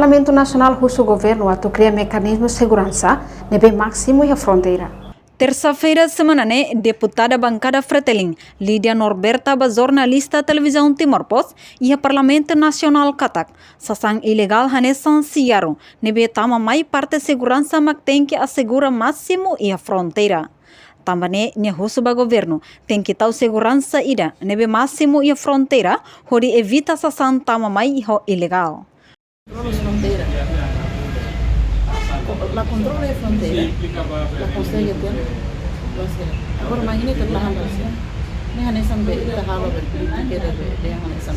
Parlamento Nacional Russo Governo atu cria mecanismo de segurança nebe máximo e a fronteira. Terça-feira, semana, deputada bancada Fretilin, Lídia Norberta, jornalista televisão Timor-Post e a Parlamento Nacional Katak, sasang ilegal hanesan siaru, nebe tama mai parte segurança mak tem que assegura máximo e a fronteira. Também, nia Russo governo tem que tal segurança ida, nebe máximo e a fronteira, hori evita sasang tama mai ho ilegal. La controla de frontera, la consegue ter, agora imagine que tahan Rusia, ni hanesan be tahalo be tikere be de hanesan,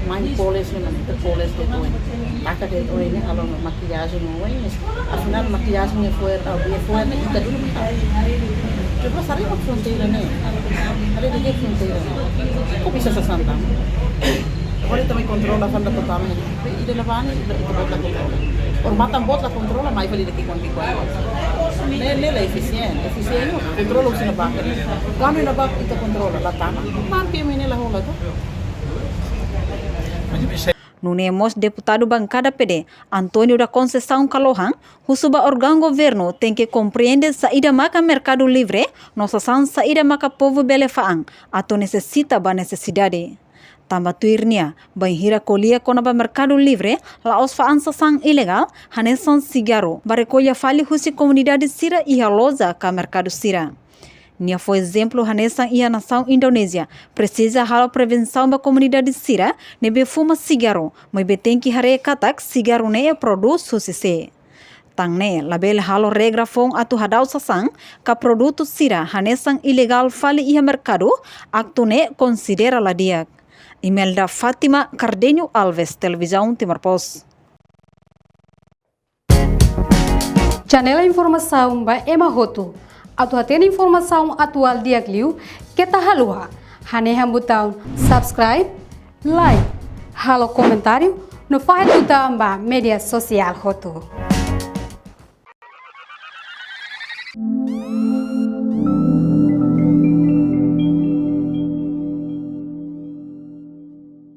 mai polis ni mane polis de toin, taka de toin ni halo maquiagem não é, afinal maquiagem é foi ita dulu coba sari ke fronteira né, ada di fronteira, kok bisa sasantang? Agora também controla a fanda totalmente, e de levar ni itu buat la controla. Ormatan bot la controla, mai vali daqui com Nele é eficiente, controla o sino banca. Kami na banca ita controla, la tama, marque mene la rola to. Nunemos deputado bancada PD, Antônio da Conceição Calohan, Rusuba órgão governo tem que compreender saída maca mercado livre, nossa saída maca povo belefaan, ato necessita ba necessidade. Tambah tuirnia, banhira colia konaba mercado livre, laos faansa sang ilegal, hanesan sigaro, barecolha fali husi comunidade sira e loja ka mercado sira. Nia foi exemplo hanesan ia nação Indonésia, precisa halo prevenção ba comunidade sira, nebe fuma sigaro, mas tem que hare katak sigaro ne produz husi se. Tang ne, label halo regra fong atu hadau sasang, ka produto sira hanesan ilegal fali ia mercado, aktu ne considera la diak. Imelda Fátima Cardenho Alves, televisão Timor-Post. Janela informação ba Emma Roto. Atu atena informação atual dia kliu kita halua. Hane hambutão subscribe, like, halo comentário no faixa do media social Roto.